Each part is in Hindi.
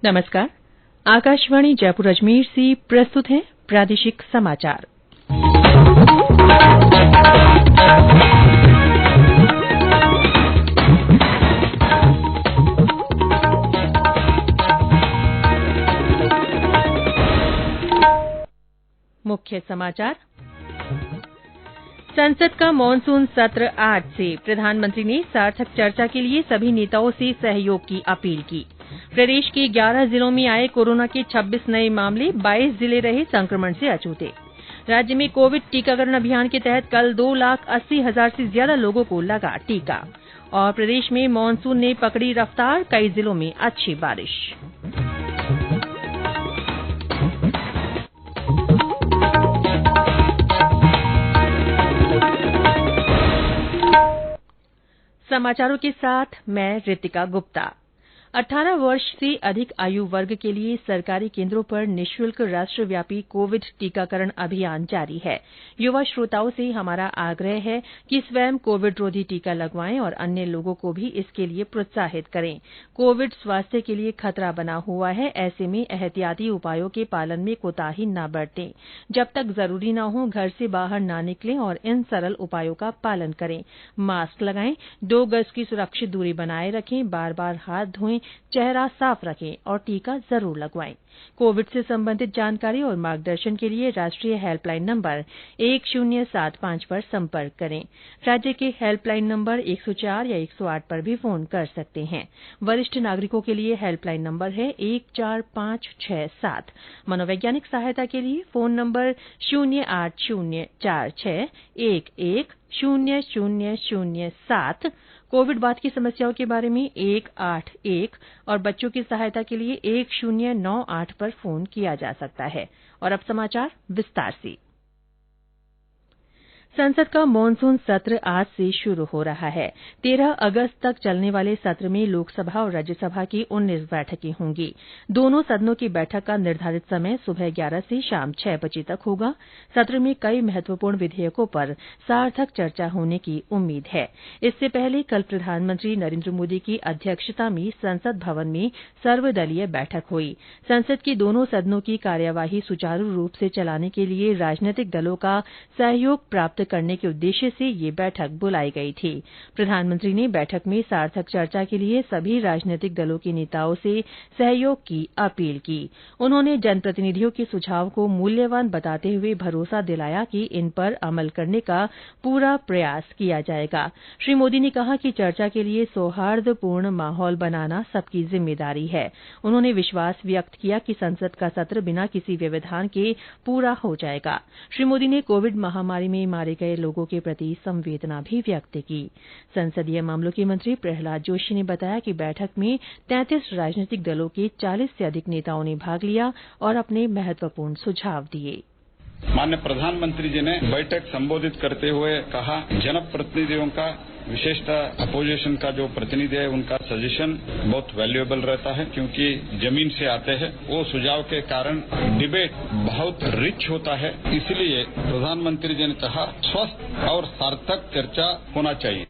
नमस्कार। आकाशवाणी जयपुर अजमेर से प्रस्तुत है प्रादेशिक समाचार। मुख्य समाचार। संसद का मानसून सत्र आज से। प्रधानमंत्री ने सार्थक चर्चा के लिए सभी नेताओं से सहयोग की अपील की। प्रदेश के 11 जिलों में आए कोरोना के 26 नए मामले, 22 जिले रहे संक्रमण से अछूते। राज्य में कोविड टीकाकरण अभियान के तहत कल 2,80,000 से ज्यादा लोगों को लगा टीका। और प्रदेश में मानसून ने पकड़ी रफ्तार, कई जिलों में अच्छी बारिश। समाचारों के साथ मैं रितिका गुप्ता। 18 वर्ष से अधिक आयु वर्ग के लिए सरकारी केंद्रों पर निःशुल्क राष्ट्रव्यापी कोविड टीकाकरण अभियान जारी है। युवा श्रोताओं से हमारा आग्रह है कि स्वयं कोविड रोधी टीका लगवाएं और अन्य लोगों को भी इसके लिए प्रोत्साहित करें। कोविड स्वास्थ्य के लिए खतरा बना हुआ है, ऐसे में एहतियाती उपायों के पालन में कोताही न बरतें। जब तक जरूरी न हो घर से बाहर न निकलें और इन सरल उपायों का पालन करें। मास्क लगाएं, 2 गज की सुरक्षित दूरी बनाए रखें, बार बार हाथ धोएं, चेहरा साफ रखें और टीका जरूर लगवाएं। कोविड से संबंधित जानकारी और मार्गदर्शन के लिए राष्ट्रीय हेल्पलाइन नंबर 1075 पर संपर्क करें। राज्य के हेल्पलाइन नंबर 104 या 108 पर भी फोन कर सकते हैं। वरिष्ठ नागरिकों के लिए हेल्पलाइन नंबर है 14567। मनोवैज्ञानिक सहायता के लिए फोन नंबर 08046110007। कोविड बाद की समस्याओं के बारे में 181 और बच्चों की सहायता के लिए 1098 पर फोन किया जा सकता है। और अब समाचार विस्तार से। संसद का मानसून सत्र आज से शुरू हो रहा है। 13 अगस्त तक चलने वाले सत्र में लोकसभा और राज्यसभा की 19 बैठकें होंगी। दोनों सदनों की बैठक का निर्धारित समय सुबह 11 से शाम 6 बजे तक होगा। सत्र में कई महत्वपूर्ण विधेयकों पर सार्थक चर्चा होने की उम्मीद है। इससे पहले कल प्रधानमंत्री नरेंद्र मोदी की अध्यक्षता में संसद भवन में सर्वदलीय बैठक हुई। संसद के दोनों सदनों की कार्यवाही सुचारू रूप से चलाने के लिए राजनीतिक दलों का सहयोग प्राप्त करने के उद्देश्य से ये बैठक बुलाई गई थी। प्रधानमंत्री ने बैठक में सार्थक चर्चा के लिए सभी राजनीतिक दलों के नेताओं से सहयोग की अपील की। उन्होंने जनप्रतिनिधियों के सुझाव को मूल्यवान बताते हुए भरोसा दिलाया कि इन पर अमल करने का पूरा प्रयास किया जाएगा। श्री मोदी ने कहा कि चर्चा के लिए सौहार्दपूर्ण माहौल बनाना सबकी जिम्मेदारी है। उन्होंने विश्वास व्यक्त किया कि संसद का सत्र बिना किसी व्यवधान के पूरा हो जाएगा। श्री मोदी ने कोविड महामारी में मारे गए लोगों के प्रति संवेदना भी व्यक्त की। संसदीय मामलों के मंत्री प्रहलाद जोशी ने बताया कि बैठक में 33 राजनीतिक दलों के 40 से अधिक नेताओं ने भाग लिया और अपने महत्वपूर्ण सुझाव दिए। माननीय प्रधानमंत्री जी ने बैठक संबोधित करते हुए कहा, जनप्रतिनिधियों का विशेषतः अपोजिशन का जो प्रतिनिधि है उनका सजेशन बहुत वैल्यूएबल रहता है, क्योंकि जमीन से आते हैं। वो सुझाव के कारण डिबेट बहुत रिच होता है। इसलिए प्रधानमंत्री जी ने कहा, स्वस्थ और सार्थक चर्चा होना चाहिए।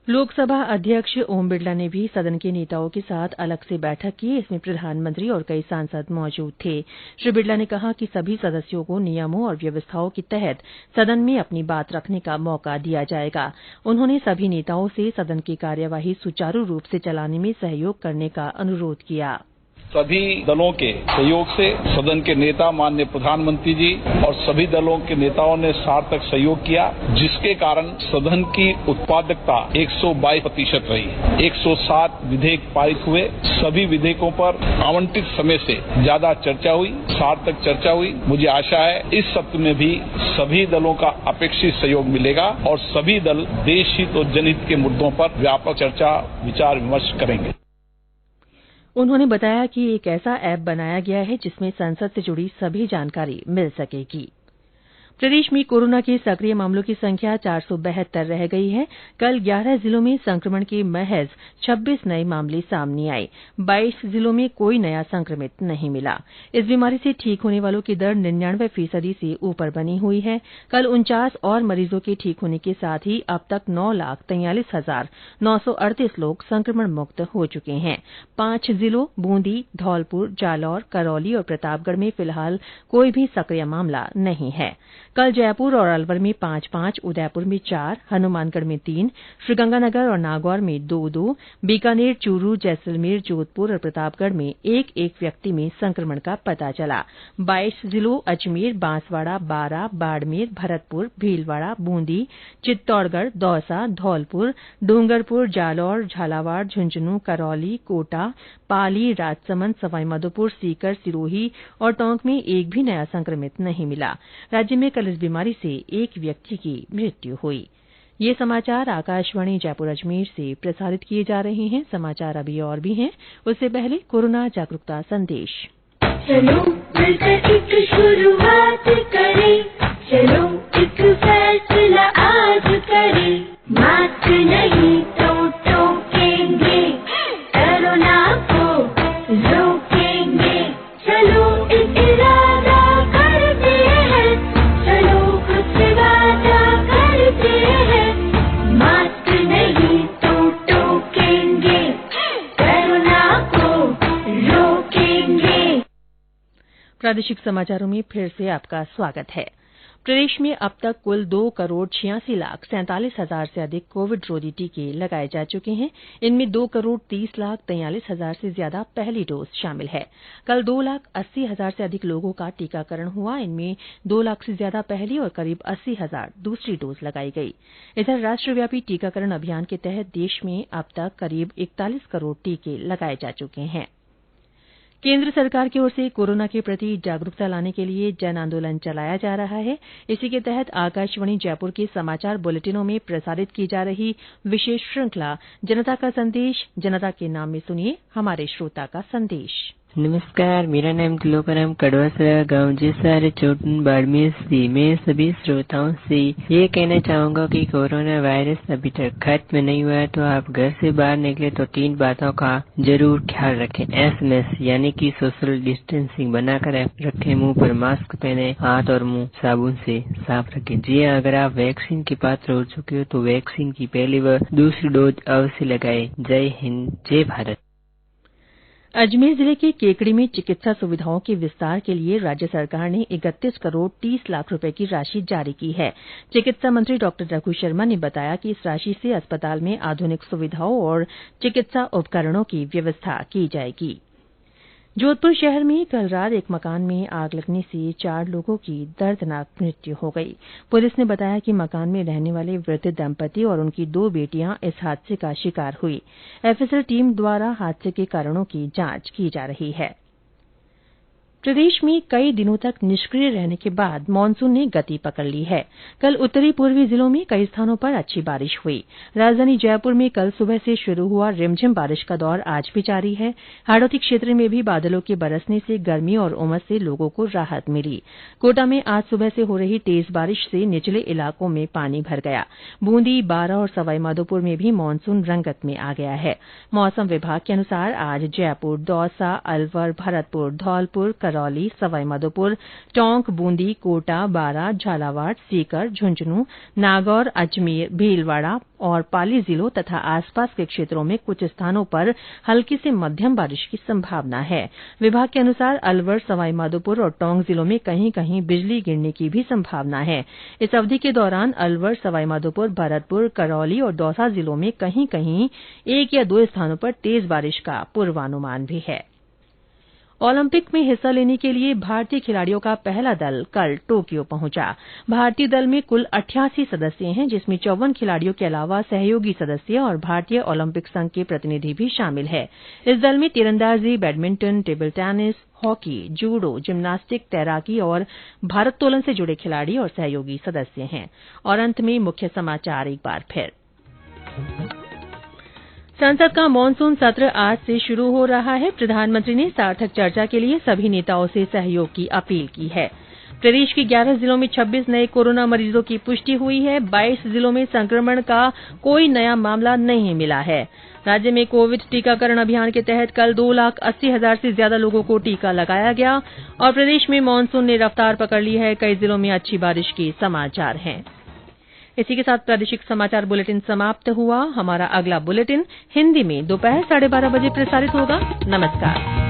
लोकसभा अध्यक्ष ओम बिरला ने भी सदन के नेताओं के साथ अलग से बैठक की। इसमें प्रधानमंत्री और कई सांसद मौजूद थे। श्री बिरला ने कहा कि सभी सदस्यों को नियमों और व्यवस्थाओं के तहत सदन में अपनी बात रखने का मौका दिया जाएगा। उन्होंने सभी नेताओं से सदन की कार्यवाही सुचारू रूप से चलाने में सहयोग करने का अनुरोध किया। सभी दलों के सहयोग से सदन के नेता माननीय प्रधानमंत्री जी और सभी दलों के नेताओं ने सार्थक सहयोग किया, जिसके कारण सदन की उत्पादकता 122% रही। 107 विधेयक पारित हुए। सभी विधेयकों पर आवंटित समय से ज्यादा चर्चा हुई, सार्थक चर्चा हुई। मुझे आशा है इस सत्र में भी सभी दलों का अपेक्षित सहयोग मिलेगा और सभी दल देश हित और जनहित के मुद्दों पर व्यापक चर्चा विचार विमर्श करेंगे। उन्होंने बताया कि एक ऐसा ऐप बनाया गया है जिसमें संसद से जुड़ी सभी जानकारी मिल सकेगी। प्रदेश में कोरोना के सक्रिय मामलों की संख्या 472 रह गई है। कल 11 जिलों में संक्रमण के महज 26 नए मामले सामने आए। 22 जिलों में कोई नया संक्रमित नहीं मिला। इस बीमारी से ठीक होने वालों की दर 99% से ऊपर बनी हुई है। कल 49 और मरीजों के ठीक होने के साथ ही अब तक 9,43,938 लोग संक्रमण मुक्त हो चुके हैं। 5 जिलों बूंदी, धौलपुर, जालौर, करौली और प्रतापगढ़ में फिलहाल कोई भी सक्रिय मामला नहीं है। कल जयपुर और अलवर में 5-5, उदयपुर में 4, हनुमानगढ़ में 3, श्रीगंगानगर और नागौर में 2-2, बीकानेर, चूरू, जैसलमेर, जोधपुर और प्रतापगढ़ में 1-1 व्यक्ति में संक्रमण का पता चला। 22 जिलों अजमेर, बांसवाड़ा, बारां, बाड़मेर, भरतपुर, भीलवाड़ा, बूंदी, चित्तौड़गढ़, दौसा, धौलपुर, डूंगरपुर, जालौर, झालावाड़, झुंझुनूं, करौली, कोटा, पाली, राजसमंद, सवाईमाधोपुर, सीकर, सिरोही और टोंक में एक भी नया संक्रमित नहीं मिला। राज्य में कल इस बीमारी से एक व्यक्ति की मृत्यु हुई। ये समाचार आकाशवाणी जयपुर अजमेर से प्रसारित किए जा रहे हैं। समाचार अभी और भी हैं, उससे पहले कोरोना जागरूकता संदेश। चलो मिलकर एक शुरुआत करें, चलो एक फैसला आज करें, मास्क नहीं तो टोकेंगे, कोरोना को रोकेंगे, चलो एक इरादा करते हैं, चलो कुछ वादा करते हैं, मास्क नहीं तो टोकेंगे, कोरोना को रोकेंगे। प्रादेशिक समाचारों में फिर से आपका स्वागत है। प्रदेश में अब तक कुल 2,86,47,000 से अधिक कोविड रोधी टीके लगाए जा चुके हैं। इनमें 2,30,43,000 से ज्यादा पहली डोज शामिल है। कल 2,80,000 से अधिक लोगों का टीकाकरण हुआ। इनमें 2 लाख से ज्यादा पहली और करीब 80,000 दूसरी डोज लगाई गई। इधर राष्ट्रव्यापी टीकाकरण अभियान के तहत देश में अब तक करीब 41 करोड़ टीके लगाए जा चुके हैं। केंद्र सरकार की ओर से कोरोना के प्रति जागरूकता लाने के लिए जन आंदोलन चलाया जा रहा है। इसी के तहत आकाशवाणी जयपुर के समाचार बुलेटिनों में प्रसारित की जा रही विशेष श्रृंखला जनता का संदेश, जनता के नाम में सुनिए हमारे श्रोता का संदेश। नमस्कार, मेरा नाम तिलोकराम कड़वासरा गांव जिसार चोटन बाड़मेर से। मैं सभी श्रोताओं से ये कहना चाहूँगा कि कोरोना वायरस अभी तक खत्म नहीं हुआ है, तो आप घर से बाहर निकले तो 3 बातों का जरूर ख्याल रखें। SMS यानी कि सोशल डिस्टेंसिंग बनाकर रखें, मुंह पर मास्क पहने, हाथ और मुंह साबुन से साफ रखें। जी हाँ, अगर आप वैक्सीन के पात्र हो चुके हो तो वैक्सीन की पहली व दूसरी डोज अवश्य लगाए। जय हिंद, जय भारत। अजमेर जिले के केकड़ी में चिकित्सा सुविधाओं के विस्तार के लिए राज्य सरकार ने 31 करोड़ 30 लाख रुपए की राशि जारी की है। चिकित्सा मंत्री डॉ रघु शर्मा ने बताया कि इस राशि से अस्पताल में आधुनिक सुविधाओं और चिकित्सा उपकरणों की व्यवस्था की जाएगी। जोधपुर शहर में कल रात एक मकान में आग लगने से 4 लोगों की दर्दनाक मृत्यु हो गई। पुलिस ने बताया कि मकान में रहने वाले वृद्ध दंपति और उनकी 2 बेटियां इस हादसे का शिकार हुई। एफएसएल टीम द्वारा हादसे के कारणों की जांच की जा रही है। प्रदेश में कई दिनों तक निष्क्रिय रहने के बाद मानसून ने गति पकड़ ली है। कल उत्तरी पूर्वी जिलों में कई स्थानों पर अच्छी बारिश हुई। राजधानी जयपुर में कल सुबह से शुरू हुआ रिमझिम बारिश का दौर आज भी जारी है। हाड़ौती क्षेत्र में भी बादलों के बरसने से गर्मी और उमस से लोगों को राहत मिली। कोटा में आज सुबह से हो रही तेज बारिश से निचले इलाकों में पानी भर गया। बूंदी, बारां और सवाईमाधोपुर में भी मानसून रंगत में आ गया है। मौसम विभाग के अनुसार आज जयपुर, दौसा, अलवर, भरतपुर, धौलपुर, करौली, सवाईमाधोपुर, टोंक, बूंदी, कोटा, बारां, झालावाड़, सीकर, झुंझुनूं, नागौर, अजमेर, भीलवाड़ा और पाली जिलों तथा आसपास के क्षेत्रों में कुछ स्थानों पर हल्की से मध्यम बारिश की संभावना है। विभाग के अनुसार अलवर, सवाईमाधोपुर और टोंक जिलों में कहीं कहीं बिजली गिरने की भी संभावना है। इस अवधि के दौरान अलवर, सवाईमाधोपुर, भरतपुर, करौली और दौसा जिलों में कहीं कहीं 1 या 2 स्थानों पर तेज बारिश का पूर्वानुमान भी है। ओलंपिक में हिस्सा लेने के लिए भारतीय खिलाड़ियों का पहला दल कल टोक्यो पहुंचा। भारतीय दल में कुल 88 सदस्य हैं, जिसमें 54 खिलाड़ियों के अलावा सहयोगी सदस्य और भारतीय ओलंपिक संघ के प्रतिनिधि भी शामिल हैं। इस दल में तीरंदाजी, badminton, table tennis, hockey, judo, gymnastic, तैराकी और भारोत्तोलन से जुड़े खिलाड़ी और सहयोगी सदस्य हैं। और अंत में मुख्य समाचार एक बार फिर। संसद का मानसून सत्र आज से शुरू हो रहा है। प्रधानमंत्री ने सार्थक चर्चा के लिए सभी नेताओं से सहयोग की अपील की है। प्रदेश के 11 जिलों में 26 नए कोरोना मरीजों की पुष्टि हुई है। 22 जिलों में संक्रमण का कोई नया मामला नहीं मिला है। राज्य में कोविड टीकाकरण अभियान के तहत कल 2,80,000 से ज्यादा लोगों को टीका लगाया गया और प्रदेश में मानसून ने रफ्तार पकड़ ली है। कई जिलों में अच्छी बारिश के समाचार हैं। इसी के साथ प्रादेशिक समाचार बुलेटिन समाप्त हुआ। हमारा अगला बुलेटिन हिन्दी में दोपहर 12:30 बजे प्रसारित होगा। नमस्कार।